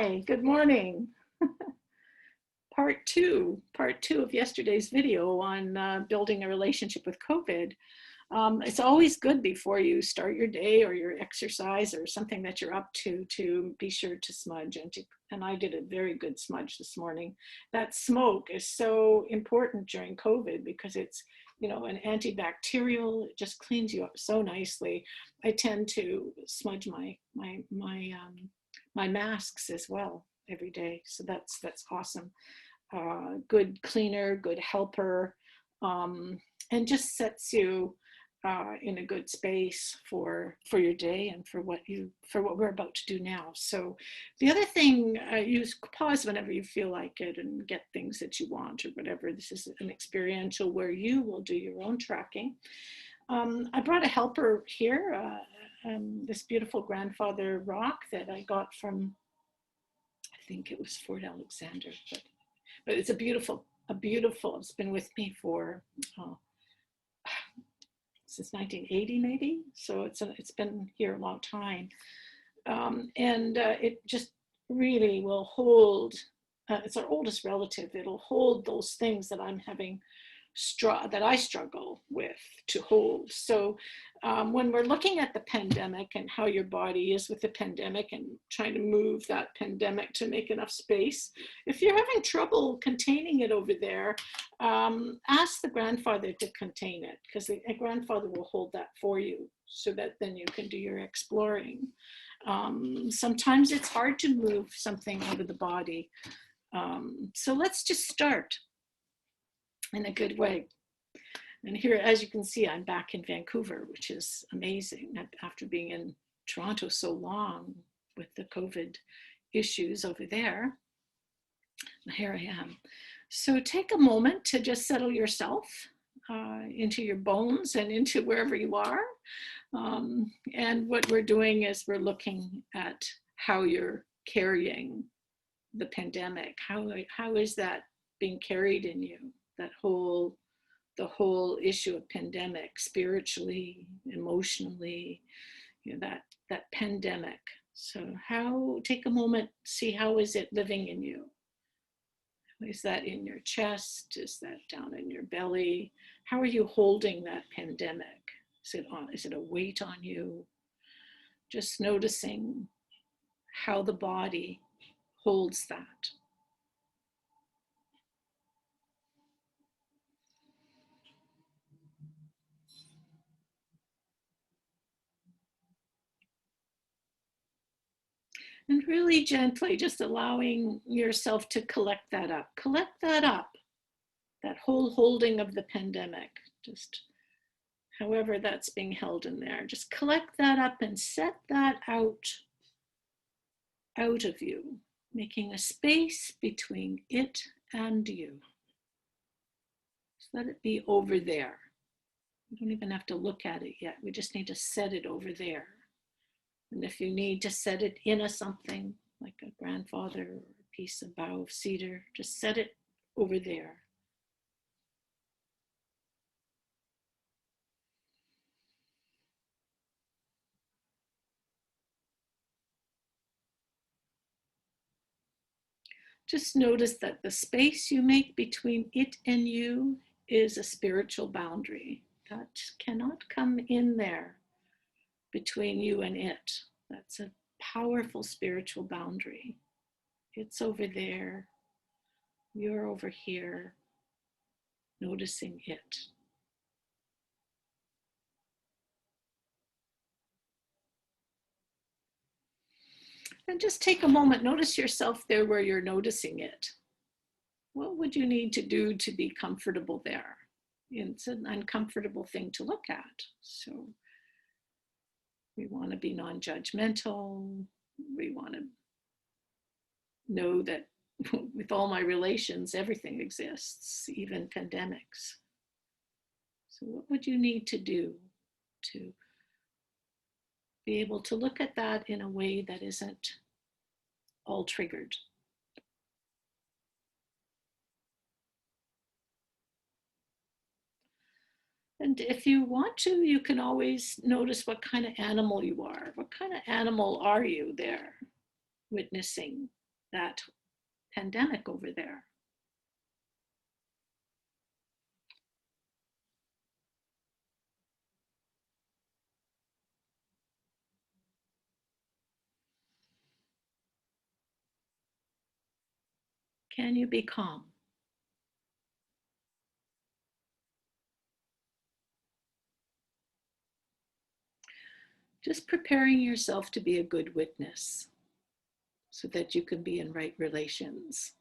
Hi, good morning. Part two of yesterday's video on building a relationship with COVID. It's always good before you start your day or your exercise or something that you're up to be sure to smudge. And I did a very good smudge this morning. That smoke is so important during COVID because it's, an antibacterial. It just cleans you up so nicely. I tend to smudge my masks as well every day. So that's awesome. Good cleaner, good helper, and just sets you in a good space for your day and for what we're about to do now. So the other thing, you pause whenever you feel like it and get things that you want or whatever. This is an experiential where you will do your own tracking. I brought a helper here, this beautiful grandfather rock that I got from, I think it was Fort Alexander, but it's a beautiful, it's been with me for since 1980 maybe, so it's been here a long time, and it just really will hold, it's our oldest relative. It'll hold those things that I'm having that I struggle with to hold. So when we're looking at the pandemic and how your body is with the pandemic and trying to move that pandemic to make enough space, if you're having trouble containing it over there, ask the grandfather to contain it, because the grandfather will hold that for you so that then you can do your exploring. Sometimes it's hard to move something out of the body. So let's just start in a good way. And here, as you can see, I'm back in Vancouver, which is amazing after being in Toronto so long with the COVID issues over there. Here I am. So take a moment to just settle yourself into your bones and into wherever you are. And what we're doing is we're looking at how you're carrying the pandemic. How is that being carried in you? The whole issue of pandemic, spiritually, emotionally, that pandemic. So take a moment, see how is it living in you? Is that in your chest? Is that down in your belly? How are you holding that pandemic? Is it a weight on you? Just noticing how the body holds that. And really gently, just allowing yourself to collect that up. That whole holding of the pandemic, just however that's being held in there. Just collect that up and set that out of you, making a space between it and you. Just let it be over there. We don't even have to look at it yet. We just need to set it over there. And if you need to set it in something like a grandfather or a piece of bough of cedar, just set it over there. Just notice that the space you make between it and you is a spiritual boundary. That cannot come in there between you and it. That's a powerful spiritual boundary. It's over there. You're over here, noticing it. And just take a moment, notice yourself there where you're noticing it. What would you need to do to be comfortable there? It's an uncomfortable thing to look at. So we want to be non-judgmental. We want to know that with all my relations, everything exists, even pandemics. So what would you need to do to be able to look at that in a way that isn't all triggered? And if you want to, you can always notice what kind of animal you are. What kind of animal are you there witnessing that pandemic over there? Can you be calm? Just preparing yourself to be a good witness so that you can be in right relations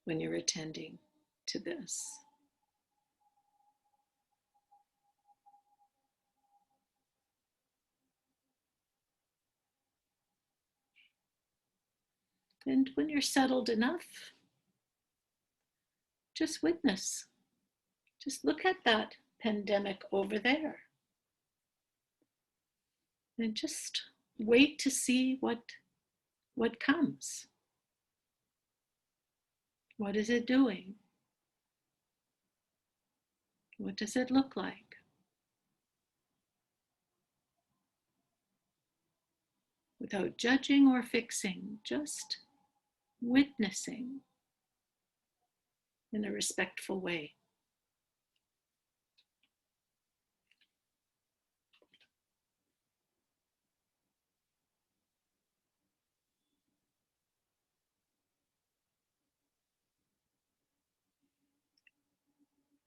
when you're attending to this. And when you're settled enough, just witness. Just look at that pandemic over there and just wait to see what comes. What is it doing? What does it look like? Without judging or fixing, just witnessing in a respectful way.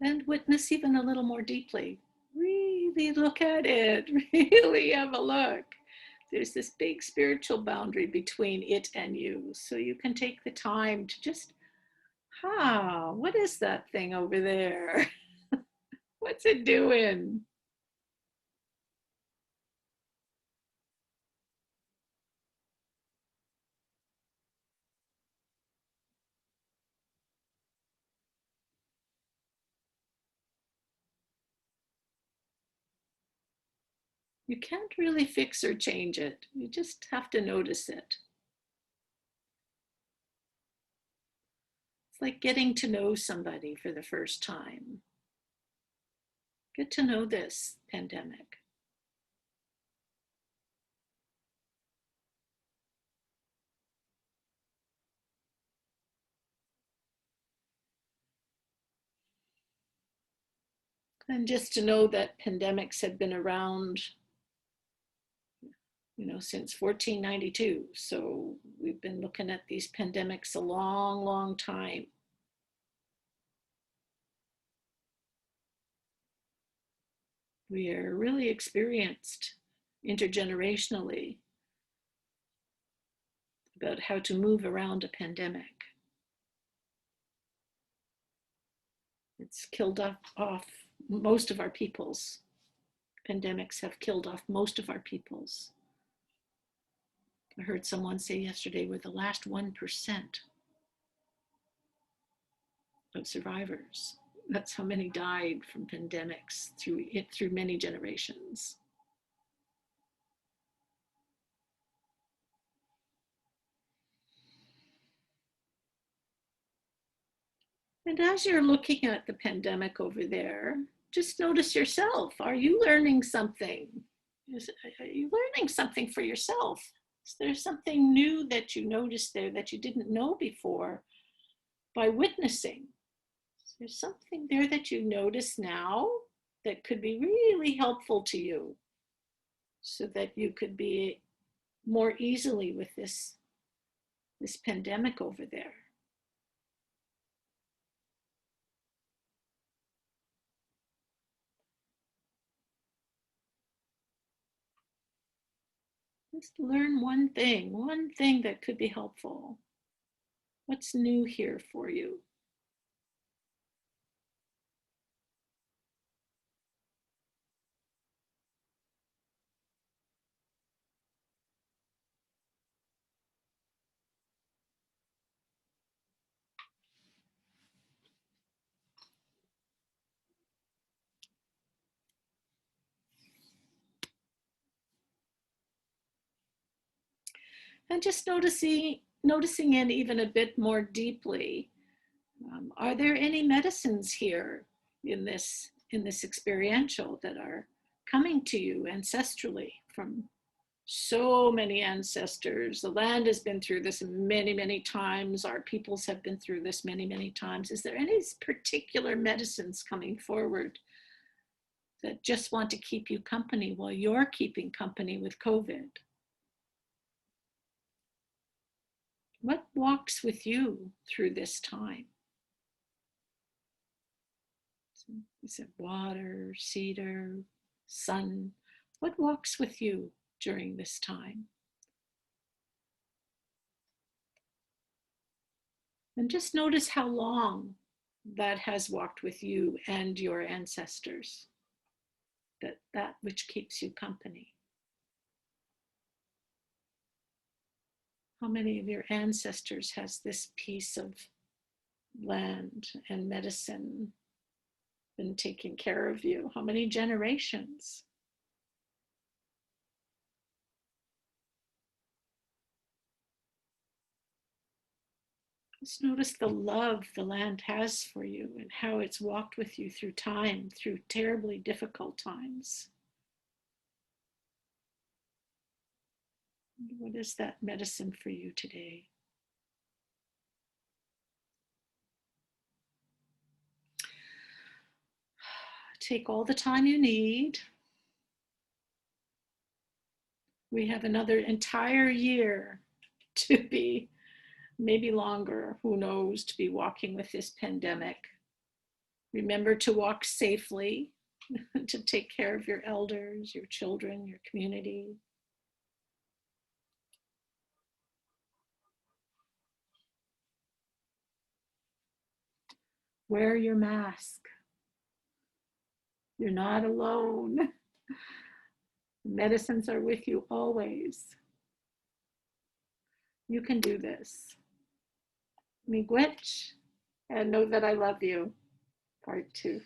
And witness even a little more deeply. Really look at it, really have a look. There's this big spiritual boundary between it and you. So you can take the time to just, what is that thing over there? What's it doing? You can't really fix or change it. You just have to notice it. It's like getting to know somebody for the first time. Get to know this pandemic. And just to know that pandemics have been around, since 1492. So we've been looking at these pandemics a long, long time. We are really experienced intergenerationally about how to move around a pandemic. It's killed off most of our peoples. Pandemics have killed off most of our peoples. I heard someone say yesterday we're the last 1% of survivors. That's how many died from pandemics through many generations. And as you're looking at the pandemic over there, just notice yourself. Are you learning something? Are you learning something for yourself? Is there something new that you noticed there that you didn't know before by witnessing? Is there something there that you notice now that could be really helpful to you so that you could be more easily with this pandemic over there? Just learn one thing that could be helpful. What's new here for you? And just noticing it even a bit more deeply. Are there any medicines here in this experiential that are coming to you ancestrally from So many ancestors. The land has been through this many, many times. Our peoples have been through this many, many times. Is there any particular medicines coming forward that just want to keep you company while you're keeping company with COVID? What walks with you through this time? Is it water, cedar, sun? What walks with you during this time? And just notice how long that has walked with you and your ancestors, that which keeps you company. How many of your ancestors has this piece of land and medicine been taking care of you? How many generations? Just notice the love the land has for you and how it's walked with you through time, through terribly difficult times. What is that medicine for you today? Take all the time you need. We have another entire year to be, maybe longer, who knows, to be walking with this pandemic. Remember to walk safely, to take care of your elders, your children, your community. Wear your mask. You're not alone. Medicines are with you always. You can do this. Miigwech, and know that I love you. Part 2.